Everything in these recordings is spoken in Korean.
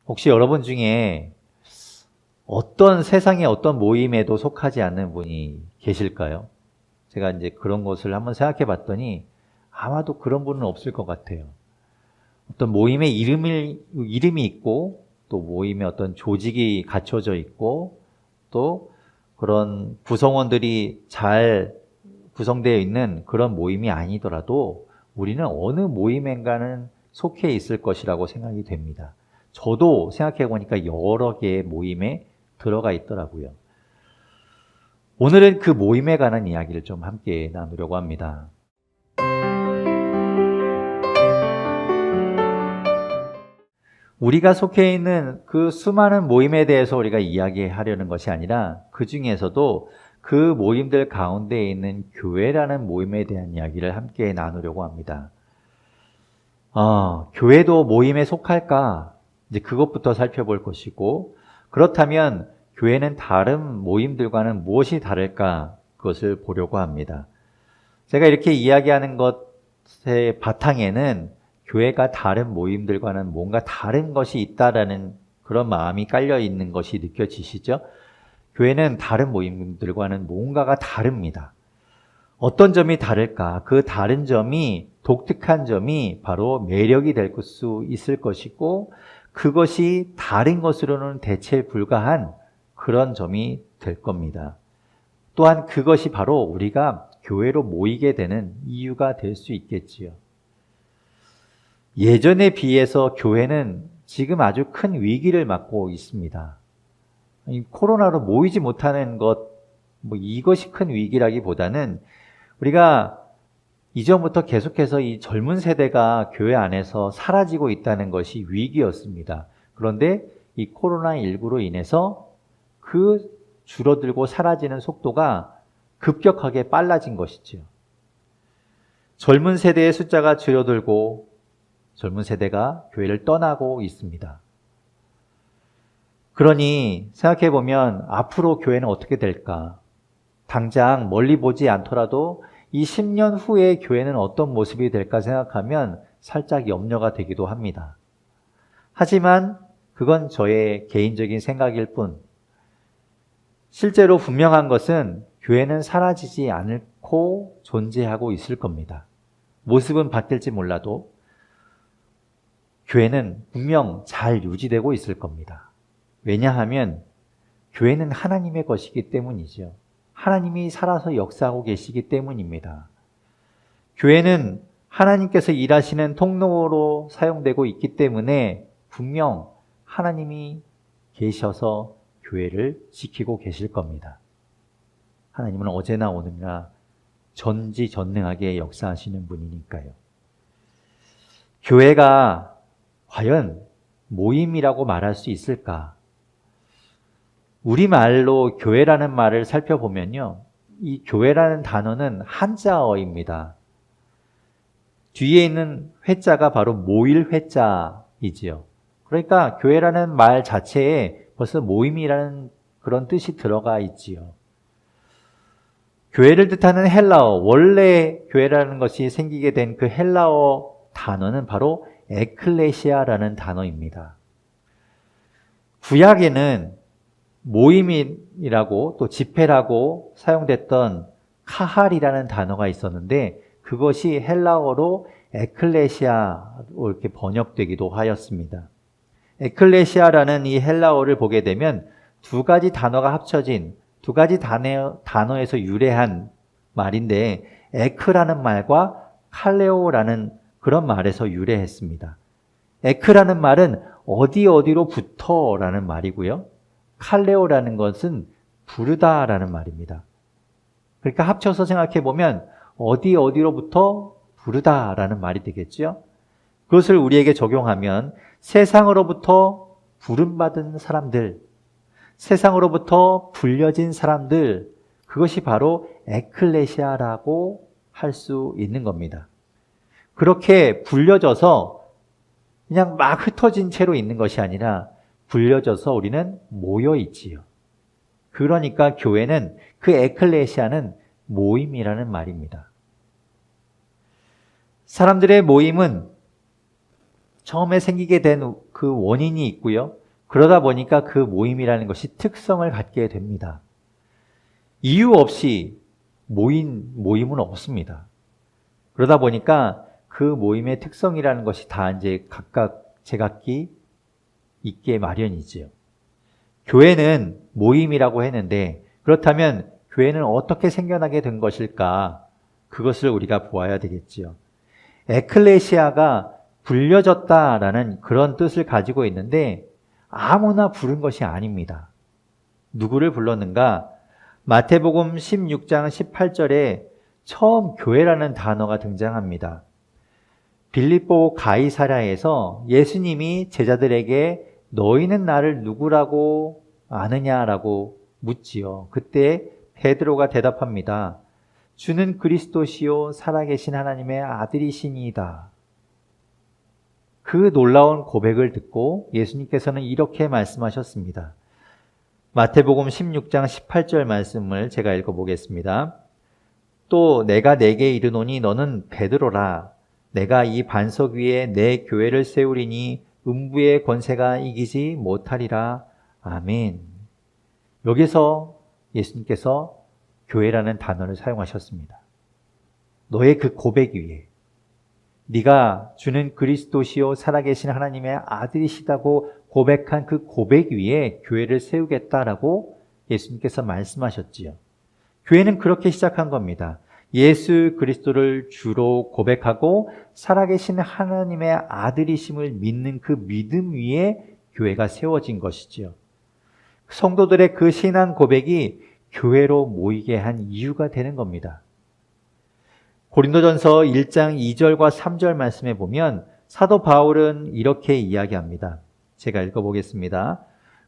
혹시 여러분 중에 어떤 세상의 어떤 모임에도 속하지 않는 분이 계실까요? 제가 이제 그런 것을 한번 생각해 봤더니 아마도 그런 분은 없을 것 같아요. 어떤 모임의 이름이 있고 또 모임의 어떤 조직이 갖춰져 있고 또 그런 구성원들이 잘 구성되어 있는 그런 모임이 아니더라도 우리는 어느 모임인가는 속해 있을 것이라고 생각이 됩니다. 저도 생각해 보니까 여러 개의 모임에 들어가 있더라고요. 오늘은 그 모임에 관한 이야기를 좀 함께 나누려고 합니다. 우리가 속해 있는 그 수많은 모임에 대해서 우리가 이야기하려는 것이 아니라 그 중에서도 그 모임들 가운데 있는 교회라는 모임에 대한 이야기를 함께 나누려고 합니다. 교회도 모임에 속할까? 이제 그것부터 살펴볼 것이고, 그렇다면 교회는 다른 모임들과는 무엇이 다를까? 그것을 보려고 합니다. 제가 이렇게 이야기하는 것의 바탕에는 교회가 다른 모임들과는 뭔가 다른 것이 있다라는 그런 마음이 깔려 있는 것이 느껴지시죠? 교회는 다른 모임들과는 뭔가가 다릅니다. 어떤 점이 다를까? 그 다른 점이, 독특한 점이 바로 매력이 될 수 있을 것이고, 그것이 다른 것으로는 대체 불가한 그런 점이 될 겁니다. 또한 그것이 바로 우리가 교회로 모이게 되는 이유가 될 수 있겠지요. 예전에 비해서 교회는 지금 아주 큰 위기를 맞고 있습니다. 코로나로 모이지 못하는 것, 이것이 큰 위기라기보다는 우리가 이전부터 계속해서 이 젊은 세대가 교회 안에서 사라지고 있다는 것이 위기였습니다. 그런데 이 코로나19로 인해서 그 줄어들고 사라지는 속도가 급격하게 빨라진 것이죠. 젊은 세대의 숫자가 줄어들고 젊은 세대가 교회를 떠나고 있습니다. 그러니 생각해보면 앞으로 교회는 어떻게 될까? 당장 멀리 보지 않더라도 이 10년 후에 교회는 어떤 모습이 될까 생각하면 살짝 염려가 되기도 합니다. 하지만 그건 저의 개인적인 생각일 뿐, 실제로 분명한 것은 교회는 사라지지 않고 존재하고 있을 겁니다. 모습은 바뀔지 몰라도 교회는 분명 잘 유지되고 있을 겁니다. 왜냐하면 교회는 하나님의 것이기 때문이죠. 하나님이 살아서 역사하고 계시기 때문입니다. 교회는 하나님께서 일하시는 통로로 사용되고 있기 때문에 분명 하나님이 계셔서 교회를 지키고 계실 겁니다. 하나님은 어제나 오늘이나 전지전능하게 역사하시는 분이니까요. 교회가 과연 모임이라고 말할 수 있을까? 우리말로 교회라는 말을 살펴보면요. 이 교회라는 단어는 한자어입니다. 뒤에 있는 회자가 바로 모일 회자이지요. 그러니까 교회라는 말 자체에 벌써 모임이라는 그런 뜻이 들어가 있지요. 교회를 뜻하는 헬라어, 원래 교회라는 것이 생기게 된 그 헬라어 단어는 바로 에클레시아라는 단어입니다. 구약에는 모임이라고 또 집회라고 사용됐던 카할이라는 단어가 있었는데 그것이 헬라어로 에클레시아로 이렇게 번역되기도 하였습니다. 에클레시아라는 이 헬라어를 보게 되면 두 가지 단어가 합쳐진 두 가지 단어에서 유래한 말인데 에크라는 말과 칼레오라는 그런 말에서 유래했습니다. 에크라는 말은 어디로부터 라는 말이고요. 칼레오라는 것은 부르다라는 말입니다. 그러니까 합쳐서 생각해 보면 어디로부터 부르다라는 말이 되겠죠. 그것을 우리에게 적용하면 세상으로부터 부름받은 사람들, 세상으로부터 불려진 사람들, 그것이 바로 에클레시아라고 할 수 있는 겁니다. 그렇게 불려져서 그냥 막 흩어진 채로 있는 것이 아니라 불려져서 우리는 모여 있지요. 그러니까 교회는 그 에클레시아는 모임이라는 말입니다. 사람들의 모임은 처음에 생기게 된 그 원인이 있고요. 그러다 보니까 그 모임이라는 것이 특성을 갖게 됩니다. 이유 없이 모임은 없습니다. 그러다 보니까 그 모임의 특성이라는 것이 다 이제 각각 제각기 있게 마련이지요. 교회는 모임이라고 했는데 그렇다면 교회는 어떻게 생겨나게 된 것일까? 그것을 우리가 보아야 되겠지요. 에클레시아가 불려졌다라는 그런 뜻을 가지고 있는데 아무나 부른 것이 아닙니다. 누구를 불렀는가? 마태복음 16장 18절에 처음 교회라는 단어가 등장합니다. 빌립보 가이사랴에서 예수님이 제자들에게 너희는 나를 누구라고 아느냐라고 묻지요. 그때 베드로가 대답합니다. 주는 그리스도시요 살아계신 하나님의 아들이시니이다. 그 놀라운 고백을 듣고 예수님께서는 이렇게 말씀하셨습니다. 마태복음 16장 18절 말씀을 제가 읽어보겠습니다. 또 내가 네게 이르노니 너는 베드로라. 내가 이 반석 위에 내 교회를 세우리니 음부의 권세가 이기지 못하리라. 아멘. 여기서 예수님께서 교회라는 단어를 사용하셨습니다. 너의 그 고백 위에 네가 주는 그리스도시요 살아계신 하나님의 아들이시다고 고백한 그 고백 위에 교회를 세우겠다라고 예수님께서 말씀하셨지요. 교회는 그렇게 시작한 겁니다. 예수 그리스도를 주로 고백하고 살아계신 하나님의 아들이심을 믿는 그 믿음 위에 교회가 세워진 것이지요. 성도들의 그 신앙 고백이 교회로 모이게 한 이유가 되는 겁니다. 고린도전서 1장 2절과 3절 말씀에 보면 사도 바울은 이렇게 이야기합니다. 제가 읽어보겠습니다.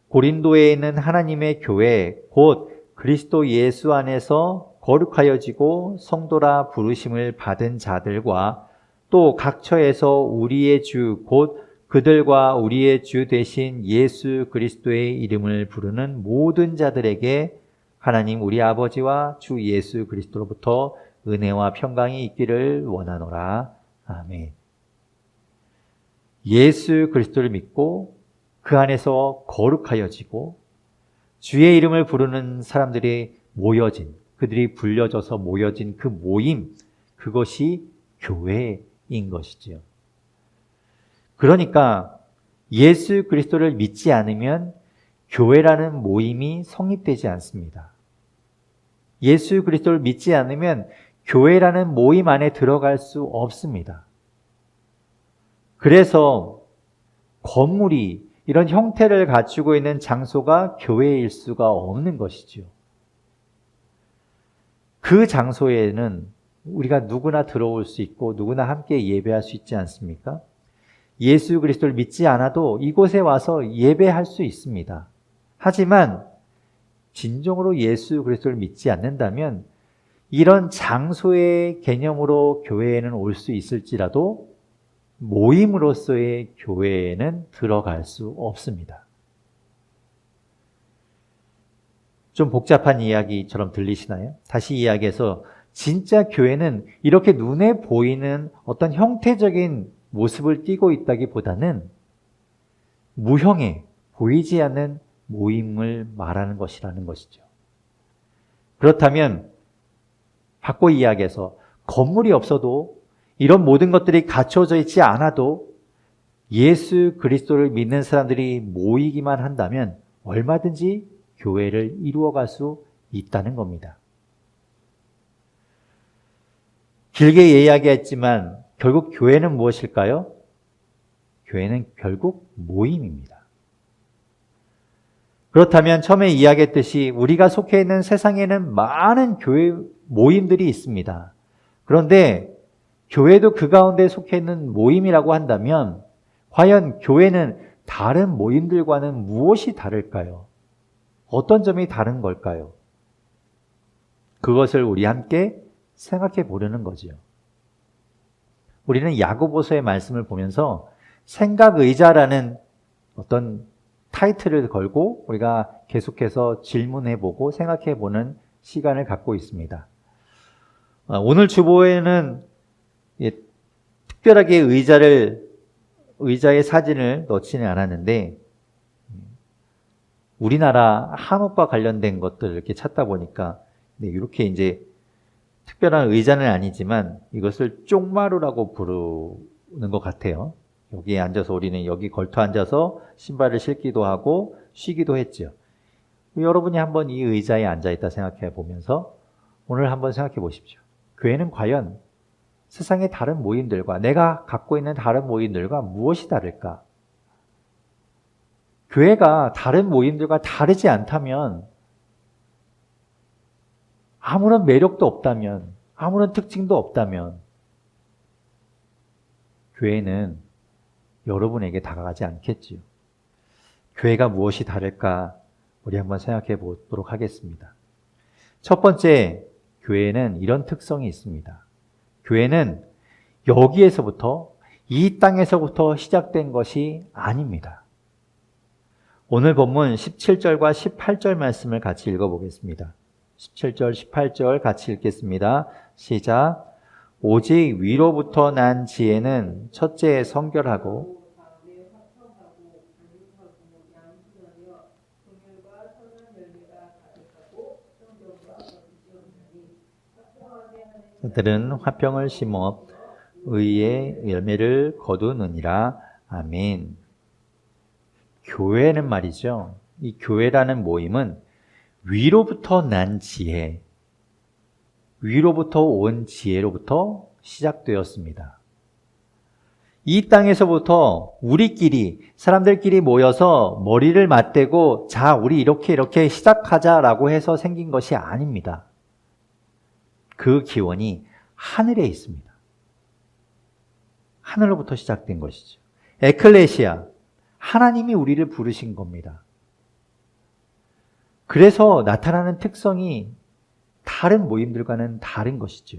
고린도에 있는 하나님의 교회 곧 그리스도 예수 안에서 거룩하여지고 성도라 부르심을 받은 자들과 또 각처에서 우리의 주 곧 그들과 우리의 주 되신 예수 그리스도의 이름을 부르는 모든 자들에게 하나님 우리 아버지와 주 예수 그리스도로부터 은혜와 평강이 있기를 원하노라. 아멘. 예수 그리스도를 믿고 그 안에서 거룩하여지고 주의 이름을 부르는 사람들이 모여진, 그들이 불려져서 모여진 그 모임, 그것이 교회인 것이지요. 그러니까 예수 그리스도를 믿지 않으면 교회라는 모임이 성립되지 않습니다. 예수 그리스도를 믿지 않으면 교회라는 모임 안에 들어갈 수 없습니다. 그래서 건물이 이런 형태를 갖추고 있는 장소가 교회일 수가 없는 것이죠. 그 장소에는 우리가 누구나 들어올 수 있고 누구나 함께 예배할 수 있지 않습니까? 예수 그리스도를 믿지 않아도 이곳에 와서 예배할 수 있습니다. 하지만 진정으로 예수 그리스도를 믿지 않는다면 이런 장소의 개념으로 교회에는 올 수 있을지라도 모임으로서의 교회에는 들어갈 수 없습니다. 좀 복잡한 이야기처럼 들리시나요? 다시 이야기해서 진짜 교회는 이렇게 눈에 보이는 어떤 형태적인 모습을 띠고 있다기보다는 무형의 보이지 않는 모임을 말하는 것이라는 것이죠. 그렇다면 바꿔 이야기해서 건물이 없어도 이런 모든 것들이 갖춰져 있지 않아도 예수 그리스도를 믿는 사람들이 모이기만 한다면 얼마든지 교회를 이루어갈 수 있다는 겁니다. 길게 이야기했지만 결국 교회는 무엇일까요? 교회는 결국 모임입니다. 그렇다면 처음에 이야기했듯이 우리가 속해 있는 세상에는 많은 교회 모임들이 있습니다. 그런데 교회도 그 가운데 속해 있는 모임이라고 한다면 과연 교회는 다른 모임들과는 무엇이 다를까요? 어떤 점이 다른 걸까요? 그것을 우리 함께 생각해 보려는 거지요. 우리는 야고보서의 말씀을 보면서 생각의자라는 어떤 타이틀을 걸고 우리가 계속해서 질문해보고 생각해보는 시간을 갖고 있습니다. 오늘 주보에는 특별하게 의자를 의자에 사진을 넣지는 않았는데 우리나라 한옥과 관련된 것들을 이렇게 찾다 보니까 이렇게 이제 특별한 의자는 아니지만 이것을 쪽마루라고 부르는 것 같아요. 여기에 앉아서 우리는 여기 걸터 앉아서 신발을 신기도 하고 쉬기도 했죠. 여러분이 한번 이 의자에 앉아있다 생각해 보면서 오늘 한번 생각해 보십시오. 교회는 과연 세상의 다른 모임들과 내가 갖고 있는 다른 모임들과 무엇이 다를까? 교회가 다른 모임들과 다르지 않다면, 아무런 매력도 없다면, 아무런 특징도 없다면 교회는 여러분에게 다가가지 않겠지요. 교회가 무엇이 다를까? 우리 한번 생각해 보도록 하겠습니다. 첫 번째, 교회는 이런 특성이 있습니다. 교회는 여기에서부터, 이 땅에서부터 시작된 것이 아닙니다. 오늘 본문 17절과 18절 말씀을 같이 읽어보겠습니다. 17절, 18절 같이 읽겠습니다. 시작. 오직 위로부터 난 지혜는 첫째 성결하고 그들은 화평을 심어 의의 열매를 거두느니라. 아멘. 교회는 말이죠. 이 교회라는 모임은 위로부터 난 지혜, 위로부터 온 지혜로부터 시작되었습니다. 이 땅에서부터 우리끼리, 사람들끼리 모여서 머리를 맞대고 자, 우리 이렇게 시작하자라고 해서 생긴 것이 아닙니다. 그 기원이 하늘에 있습니다. 하늘로부터 시작된 것이죠. 에클레시아, 하나님이 우리를 부르신 겁니다. 그래서 나타나는 특성이 다른 모임들과는 다른 것이죠.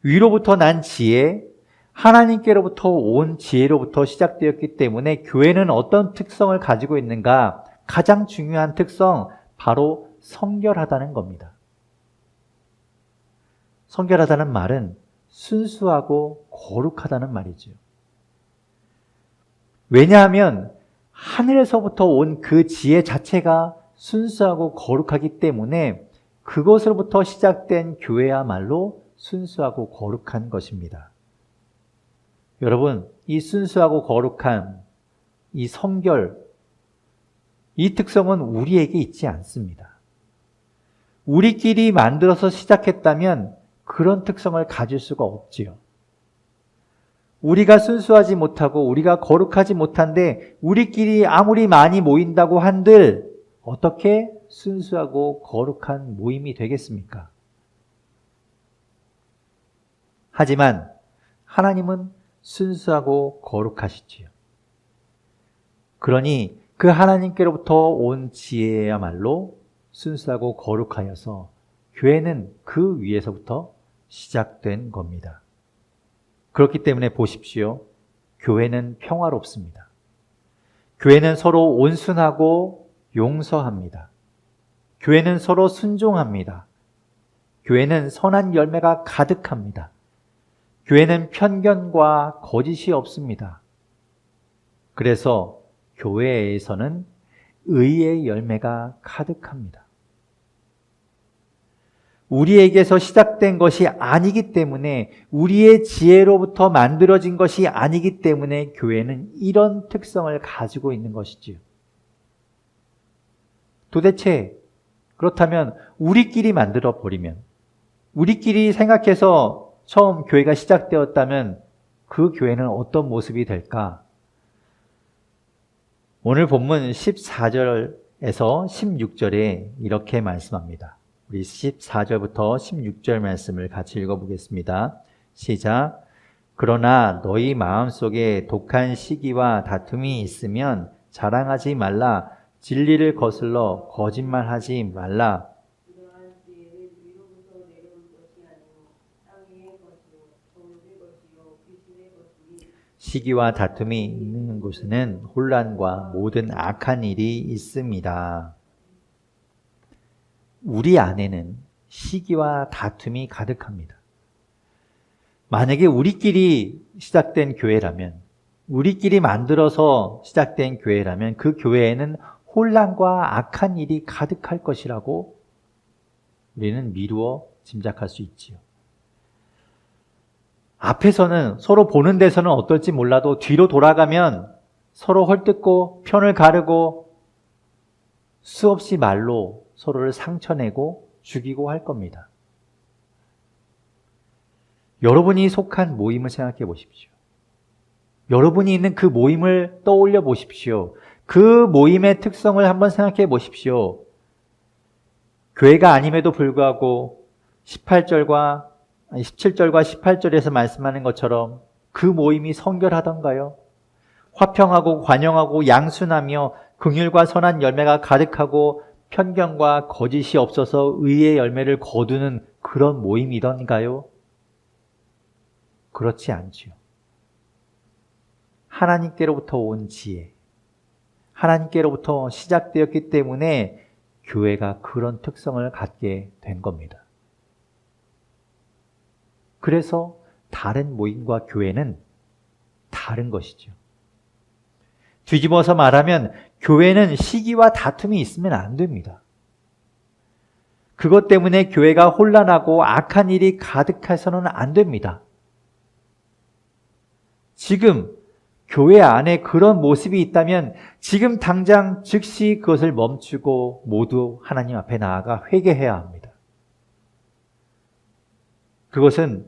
위로부터 난 지혜, 하나님께로부터 온 지혜로부터 시작되었기 때문에 교회는 어떤 특성을 가지고 있는가? 가장 중요한 특성, 바로 성결하다는 겁니다. 성결하다는 말은 순수하고 거룩하다는 말이죠. 왜냐하면 하늘에서부터 온 그 지혜 자체가 순수하고 거룩하기 때문에 그것으로부터 시작된 교회야말로 순수하고 거룩한 것입니다. 여러분, 이 순수하고 거룩한 이 성결, 이 특성은 우리에게 있지 않습니다. 우리끼리 만들어서 시작했다면 그런 특성을 가질 수가 없지요. 우리가 순수하지 못하고 우리가 거룩하지 못한데 우리끼리 아무리 많이 모인다고 한들 어떻게 순수하고 거룩한 모임이 되겠습니까? 하지만 하나님은 순수하고 거룩하시지요. 그러니 그 하나님께로부터 온 지혜야말로 순수하고 거룩하여서 교회는 그 위에서부터 시작된 겁니다. 그렇기 때문에 보십시오. 교회는 평화롭습니다. 교회는 서로 온순하고 용서합니다. 교회는 서로 순종합니다. 교회는 선한 열매가 가득합니다. 교회는 편견과 거짓이 없습니다. 그래서 교회에서는 의의 열매가 가득합니다. 우리에게서 시작된 것이 아니기 때문에, 우리의 지혜로부터 만들어진 것이 아니기 때문에 교회는 이런 특성을 가지고 있는 것이지요. 도대체 그렇다면 우리끼리 만들어 버리면, 우리끼리 생각해서 처음 교회가 시작되었다면 그 교회는 어떤 모습이 될까? 오늘 본문 14절에서 16절에 이렇게 말씀합니다. 우리 14절부터 16절 말씀을 같이 읽어보겠습니다. 시작. 그러나 너희 마음속에 독한 시기와 다툼이 있으면 자랑하지 말라. 진리를 거슬러 거짓말하지 말라. 시기와 다툼이 있는 곳에는 혼란과 모든 악한 일이 있습니다. 우리 안에는 시기와 다툼이 가득합니다. 만약에 우리끼리 시작된 교회라면, 우리끼리 만들어서 시작된 교회라면 그 교회에는 혼란과 악한 일이 가득할 것이라고 우리는 미루어 짐작할 수 있지요. 앞에서는 서로 보는 데서는 어떨지 몰라도 뒤로 돌아가면 서로 헐뜯고 편을 가르고 수없이 말로 서로를 상처내고 죽이고 할 겁니다. 여러분이 속한 모임을 생각해 보십시오. 여러분이 있는 그 모임을 떠올려 보십시오. 그 모임의 특성을 한번 생각해 보십시오. 교회가 아님에도 불구하고 17절과 18절에서 말씀하는 것처럼 그 모임이 성결하던가요? 화평하고 관용하고 양순하며 긍휼과 선한 열매가 가득하고 편견과 거짓이 없어서 의의 열매를 거두는 그런 모임이던가요? 그렇지 않지요. 하나님께로부터 온 지혜, 하나님께로부터 시작되었기 때문에 교회가 그런 특성을 갖게 된 겁니다. 그래서 다른 모임과 교회는 다른 것이죠. 뒤집어서 말하면 교회는 시기와 다툼이 있으면 안 됩니다. 그것 때문에 교회가 혼란하고 악한 일이 가득해서는 안 됩니다. 지금 교회 안에 그런 모습이 있다면 지금 당장 즉시 그것을 멈추고 모두 하나님 앞에 나아가 회개해야 합니다. 그것은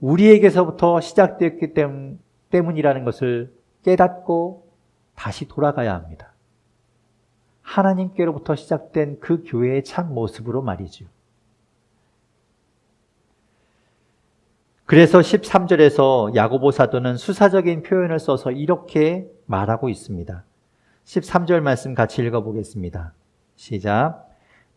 우리에게서부터 시작되었기 때문이라는 것을 깨닫고 다시 돌아가야 합니다. 하나님께로부터 시작된 그 교회의 참 모습으로 말이죠. 그래서 13절에서 야고보 사도는 수사적인 표현을 써서 이렇게 말하고 있습니다. 13절 말씀 같이 읽어보겠습니다. 시작.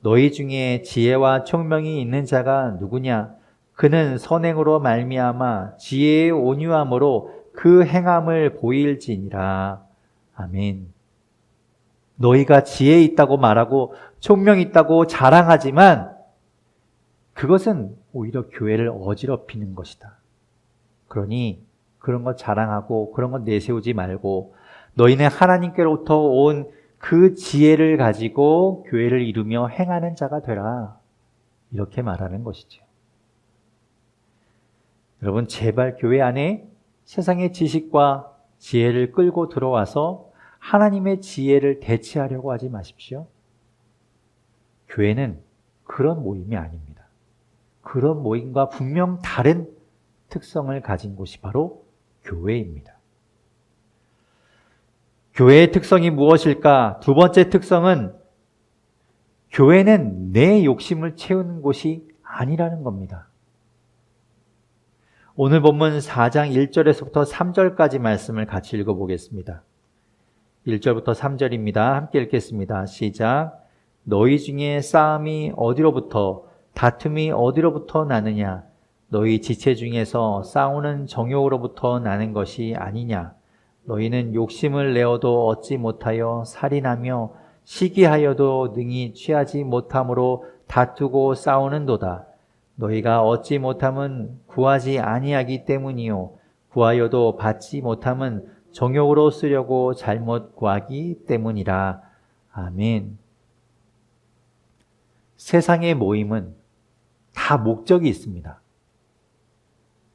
너희 중에 지혜와 총명이 있는 자가 누구냐? 그는 선행으로 말미암아 지혜의 온유함으로 그 행함을 보일지니라. 아멘. 너희가 지혜 있다고 말하고 총명 있다고 자랑하지만 그것은 오히려 교회를 어지럽히는 것이다. 그러니 그런 것 자랑하고 그런 것 내세우지 말고 너희는 하나님께로부터 온 그 지혜를 가지고 교회를 이루며 행하는 자가 되라. 이렇게 말하는 것이죠. 여러분, 제발 교회 안에 세상의 지식과 지혜를 끌고 들어와서 하나님의 지혜를 대체하려고 하지 마십시오. 교회는 그런 모임이 아닙니다. 그런 모임과 분명 다른 특성을 가진 곳이 바로 교회입니다. 교회의 특성이 무엇일까? 두 번째 특성은 교회는 내 욕심을 채우는 곳이 아니라는 겁니다. 오늘 본문 4장 1절에서부터 3절까지 말씀을 같이 읽어보겠습니다. 1절부터 3절입니다. 함께 읽겠습니다. 시작. 너희 중에 싸움이 어디로부터 다툼이 어디로부터 나느냐? 너희 지체 중에서 싸우는 정욕으로부터 나는 것이 아니냐? 너희는 욕심을 내어도 얻지 못하여 살인하며 시기하여도 능히 취하지 못함으로 다투고 싸우는도다. 너희가 얻지 못함은 구하지 아니하기 때문이요 구하여도 받지 못함은 정욕으로 쓰려고 잘못 구하기 때문이라. 아멘. 세상의 모임은 다 목적이 있습니다.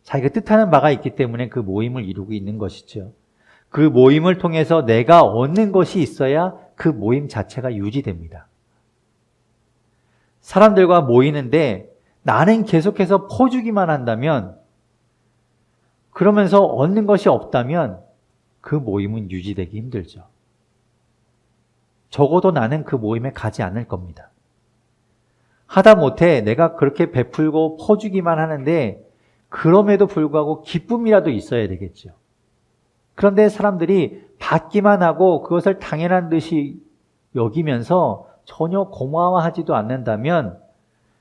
자기가 뜻하는 바가 있기 때문에 그 모임을 이루고 있는 것이죠. 그 모임을 통해서 내가 얻는 것이 있어야 그 모임 자체가 유지됩니다. 사람들과 모이는데 나는 계속해서 퍼주기만 한다면, 그러면서 얻는 것이 없다면 그 모임은 유지되기 힘들죠. 적어도 나는 그 모임에 가지 않을 겁니다. 하다못해 내가 그렇게 베풀고 퍼주기만 하는데 그럼에도 불구하고 기쁨이라도 있어야 되겠죠. 그런데 사람들이 받기만 하고 그것을 당연한 듯이 여기면서 전혀 고마워하지도 않는다면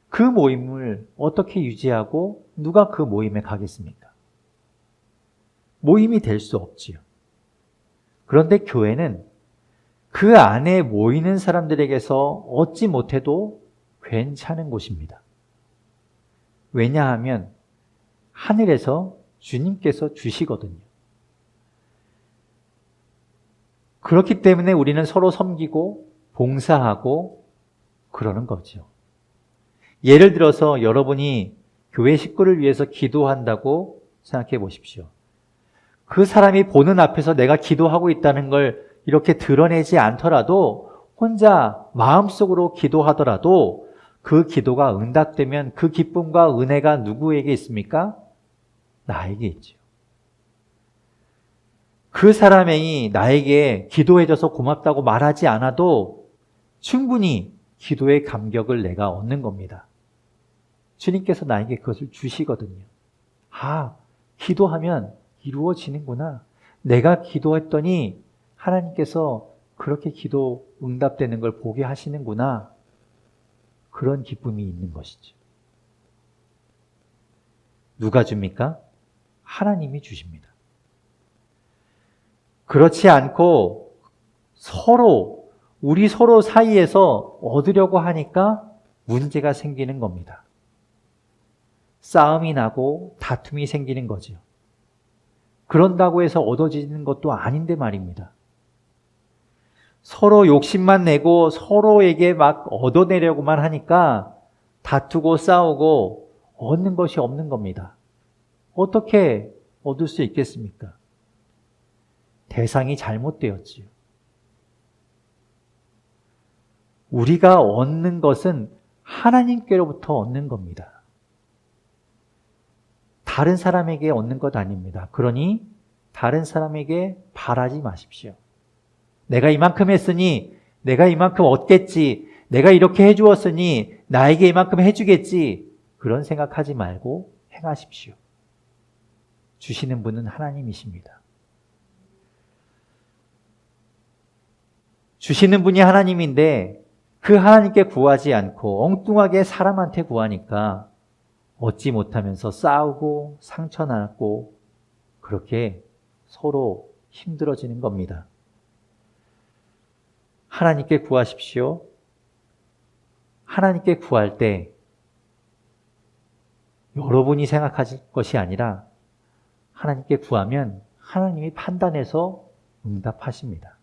그 모임을 어떻게 유지하고 누가 그 모임에 가겠습니까? 모임이 될 수 없지요. 그런데 교회는 그 안에 모이는 사람들에게서 얻지 못해도 괜찮은 곳입니다. 왜냐하면 하늘에서 주님께서 주시거든요. 그렇기 때문에 우리는 서로 섬기고 봉사하고 그러는 거죠. 예를 들어서 여러분이 교회 식구를 위해서 기도한다고 생각해 보십시오. 그 사람이 보는 앞에서 내가 기도하고 있다는 걸 이렇게 드러내지 않더라도 혼자 마음속으로 기도하더라도 그 기도가 응답되면 그 기쁨과 은혜가 누구에게 있습니까? 나에게 있죠. 그 사람이 나에게 기도해줘서 고맙다고 말하지 않아도 충분히 기도의 감격을 내가 얻는 겁니다. 주님께서 나에게 그것을 주시거든요. 아, 기도하면 이루어지는구나. 내가 기도했더니 하나님께서 그렇게 기도 응답되는 걸 보게 하시는구나. 그런 기쁨이 있는 것이죠. 누가 줍니까? 하나님이 주십니다. 그렇지 않고 우리 서로 사이에서 얻으려고 하니까 문제가 생기는 겁니다. 싸움이 나고 다툼이 생기는 거죠. 그런다고 해서 얻어지는 것도 아닌데 말입니다. 서로 욕심만 내고 서로에게 막 얻어내려고만 하니까 다투고 싸우고 얻는 것이 없는 겁니다. 어떻게 얻을 수 있겠습니까? 대상이 잘못되었지요. 우리가 얻는 것은 하나님께로부터 얻는 겁니다. 다른 사람에게 얻는 것 아닙니다. 그러니 다른 사람에게 바라지 마십시오. 내가 이만큼 했으니 내가 이만큼 얻겠지. 내가 이렇게 해주었으니 나에게 이만큼 해주겠지. 그런 생각하지 말고 행하십시오. 주시는 분은 하나님이십니다. 주시는 분이 하나님인데 그 하나님께 구하지 않고 엉뚱하게 사람한테 구하니까 얻지 못하면서 싸우고 상처나고 그렇게 서로 힘들어지는 겁니다. 하나님께 구하십시오. 하나님께 구할 때 여러분이 생각하실 것이 아니라 하나님께 구하면 하나님이 판단해서 응답하십니다.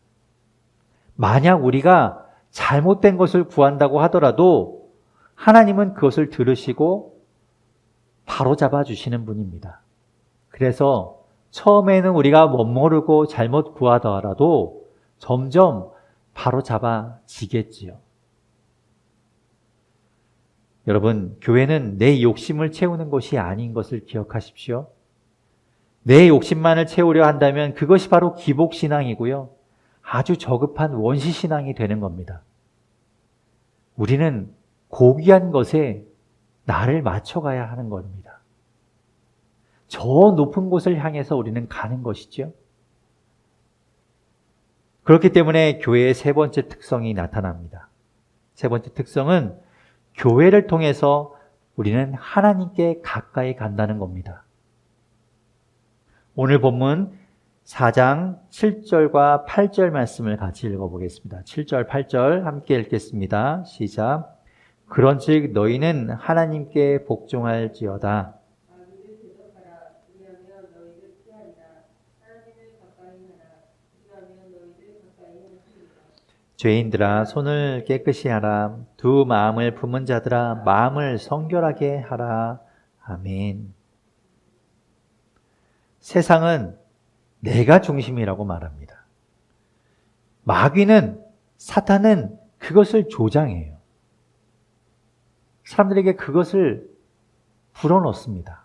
만약 우리가 잘못된 것을 구한다고 하더라도 하나님은 그것을 들으시고 바로잡아 주시는 분입니다. 그래서 처음에는 우리가 멋모르고 잘못 구하더라도 점점 바로잡아지겠지요. 여러분, 교회는 내 욕심을 채우는 곳이 아닌 것을 기억하십시오. 내 욕심만을 채우려 한다면 그것이 바로 기복신앙이고요. 아주 저급한 원시신앙이 되는 겁니다. 우리는 고귀한 것에 나를 맞춰가야 하는 겁니다. 저 높은 곳을 향해서 우리는 가는 것이죠. 그렇기 때문에 교회의 세 번째 특성이 나타납니다. 세 번째 특성은 교회를 통해서 우리는 하나님께 가까이 간다는 겁니다. 오늘 본문 4장 7절과 8절 말씀을 같이 읽어보겠습니다. 7절, 8절 함께 읽겠습니다. 시작. 그런즉 너희는 하나님께 복종할지어다. 죄인들아 손을 깨끗이 하라. 두 마음을 품은 자들아 마음을 성결하게 하라. 아멘. 세상은 내가 중심이라고 말합니다. 마귀는, 사탄은 그것을 조장해요. 사람들에게 그것을 불어넣습니다.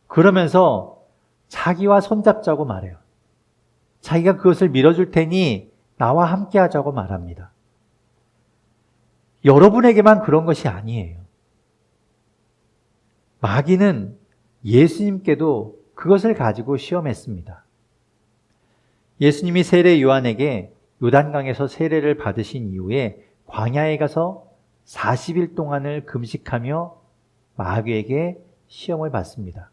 그러면서 자기와 손잡자고 말해요. 자기가 그것을 밀어줄 테니 나와 함께 하자고 말합니다. 여러분에게만 그런 것이 아니에요. 마귀는 예수님께도 그것을 가지고 시험했습니다. 예수님이 세례 요한에게 요단강에서 세례를 받으신 이후에 광야에 가서 40일 동안을 금식하며 마귀에게 시험을 받습니다.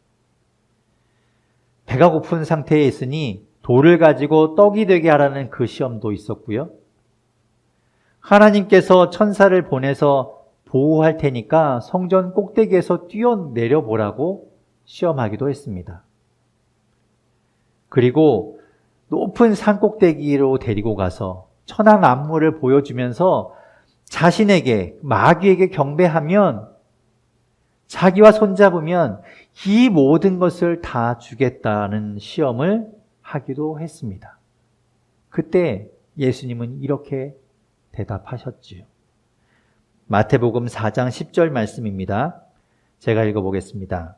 배가 고픈 상태에 있으니 돌을 가지고 떡이 되게 하라는 그 시험도 있었고요. 하나님께서 천사를 보내서 보호할 테니까 성전 꼭대기에서 뛰어내려 보라고 시험하기도 했습니다. 그리고 높은 산꼭대기로 데리고 가서 천황 안무를 보여주면서 자신에게, 마귀에게 경배하면, 자기와 손잡으면 이 모든 것을 다 주겠다는 시험을 하기도 했습니다. 그때 예수님은 이렇게 대답하셨지요. 마태복음 4장 10절 말씀입니다. 제가 읽어보겠습니다.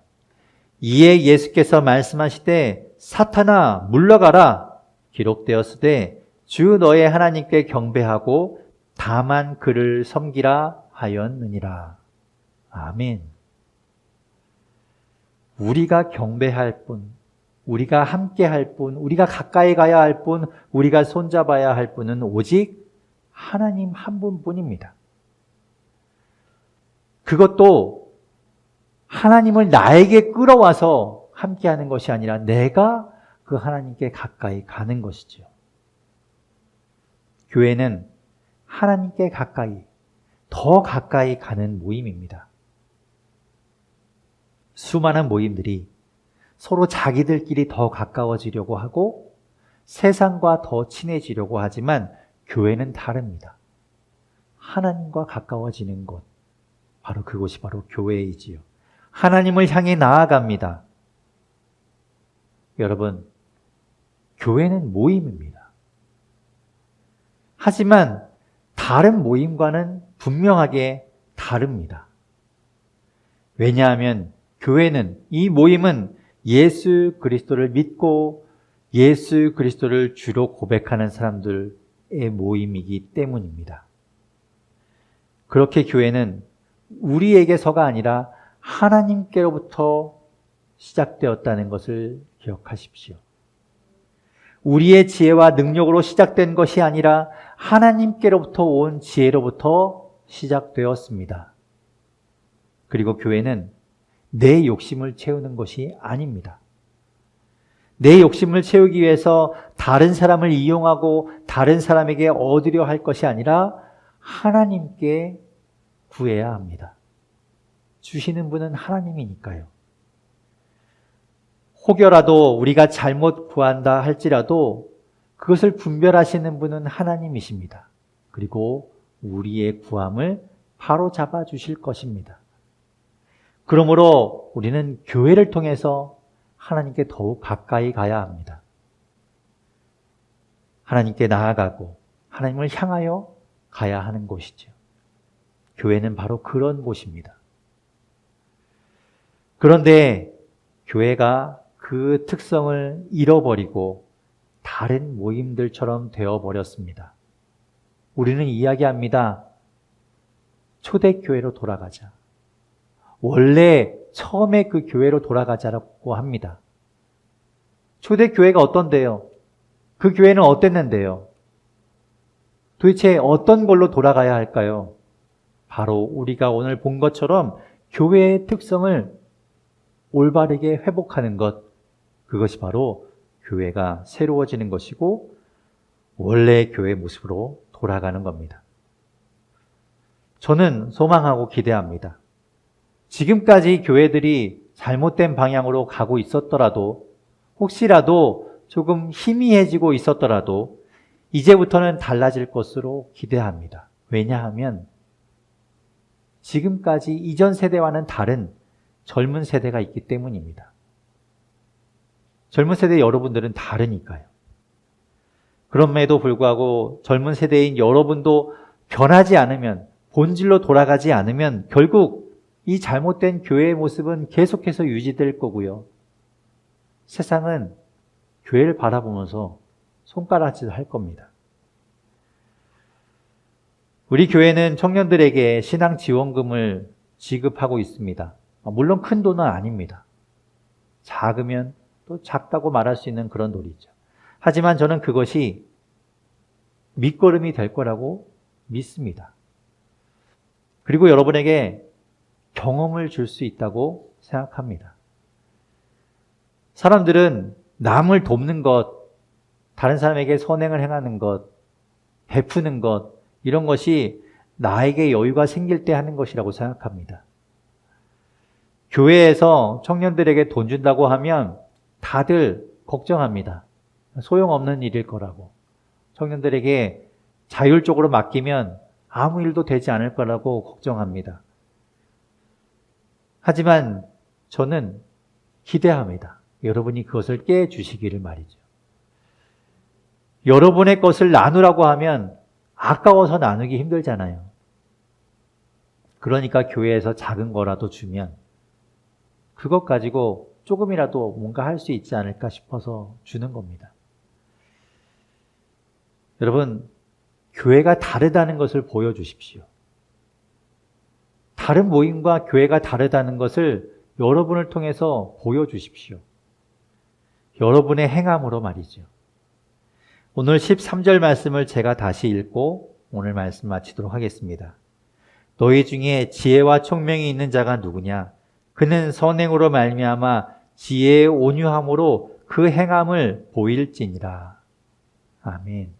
이에 예수께서 말씀하시되 사탄아 물러가라 기록되었으되 주 너의 하나님께 경배하고 다만 그를 섬기라 하였느니라. 아멘. 우리가 경배할 분, 우리가 함께 할 분, 우리가 가까이 가야 할 분, 우리가 손잡아야 할 분은 오직 하나님 한 분뿐입니다. 그것도 하나님을 나에게 끌어와서 함께하는 것이 아니라 내가 그 하나님께 가까이 가는 것이죠. 교회는 하나님께 가까이, 더 가까이 가는 모임입니다. 수많은 모임들이 서로 자기들끼리 더 가까워지려고 하고 세상과 더 친해지려고 하지만 교회는 다릅니다. 하나님과 가까워지는 곳, 바로 그곳이 바로 교회이지요. 하나님을 향해 나아갑니다. 여러분, 교회는 모임입니다. 하지만 다른 모임과는 분명하게 다릅니다. 왜냐하면 교회는, 이 모임은 예수 그리스도를 믿고 예수 그리스도를 주로 고백하는 사람들의 모임이기 때문입니다. 그렇게 교회는 우리에게서가 아니라 하나님께로부터 시작되었다는 것을 기억하십시오. 우리의 지혜와 능력으로 시작된 것이 아니라 하나님께로부터 온 지혜로부터 시작되었습니다. 그리고 교회는 내 욕심을 채우는 것이 아닙니다. 내 욕심을 채우기 위해서 다른 사람을 이용하고 다른 사람에게 얻으려 할 것이 아니라 하나님께 구해야 합니다. 주시는 분은 하나님이니까요. 혹여라도 우리가 잘못 구한다 할지라도 그것을 분별하시는 분은 하나님이십니다. 그리고 우리의 구함을 바로 잡아 주실 것입니다. 그러므로 우리는 교회를 통해서 하나님께 더욱 가까이 가야 합니다. 하나님께 나아가고 하나님을 향하여 가야 하는 곳이죠. 교회는 바로 그런 곳입니다. 그런데 교회가 그 특성을 잃어버리고 다른 모임들처럼 되어버렸습니다. 우리는 이야기합니다. 초대교회로 돌아가자. 원래 처음에 그 교회로 돌아가자라고 합니다. 초대교회가 어떤데요? 그 교회는 어땠는데요? 도대체 어떤 걸로 돌아가야 할까요? 바로 우리가 오늘 본 것처럼 교회의 특성을 올바르게 회복하는 것, 그것이 바로 교회가 새로워지는 것이고 원래의 교회 모습으로 돌아가는 겁니다. 저는 소망하고 기대합니다. 지금까지 교회들이 잘못된 방향으로 가고 있었더라도, 혹시라도 조금 희미해지고 있었더라도 이제부터는 달라질 것으로 기대합니다. 왜냐하면 지금까지 이전 세대와는 다른 젊은 세대가 있기 때문입니다. 젊은 세대 여러분들은 다르니까요. 그럼에도 불구하고 젊은 세대인 여러분도 변하지 않으면, 본질로 돌아가지 않으면 결국 이 잘못된 교회의 모습은 계속해서 유지될 거고요. 세상은 교회를 바라보면서 손가락질 할 겁니다. 우리 교회는 청년들에게 신앙 지원금을 지급하고 있습니다. 물론 큰 돈은 아닙니다. 작으면 또 작다고 말할 수 있는 그런 돈이죠. 하지만 저는 그것이 밑거름이 될 거라고 믿습니다. 그리고 여러분에게 경험을 줄 수 있다고 생각합니다. 사람들은 남을 돕는 것, 다른 사람에게 선행을 행하는 것, 베푸는 것, 이런 것이 나에게 여유가 생길 때 하는 것이라고 생각합니다. 교회에서 청년들에게 돈 준다고 하면 다들 걱정합니다. 소용없는 일일 거라고. 청년들에게 자율적으로 맡기면 아무 일도 되지 않을 거라고 걱정합니다. 하지만 저는 기대합니다. 여러분이 그것을 깨주시기를 말이죠. 여러분의 것을 나누라고 하면 아까워서 나누기 힘들잖아요. 그러니까 교회에서 작은 거라도 주면 그것 가지고 조금이라도 뭔가 할 수 있지 않을까 싶어서 주는 겁니다. 여러분, 교회가 다르다는 것을 보여주십시오. 다른 모임과 교회가 다르다는 것을 여러분을 통해서 보여주십시오. 여러분의 행함으로 말이죠. 오늘 13절 말씀을 제가 다시 읽고 오늘 말씀 마치도록 하겠습니다. 너희 중에 지혜와 총명이 있는 자가 누구냐? 그는 선행으로 말미암아 지혜의 온유함으로 그 행함을 보일지니라. 아멘.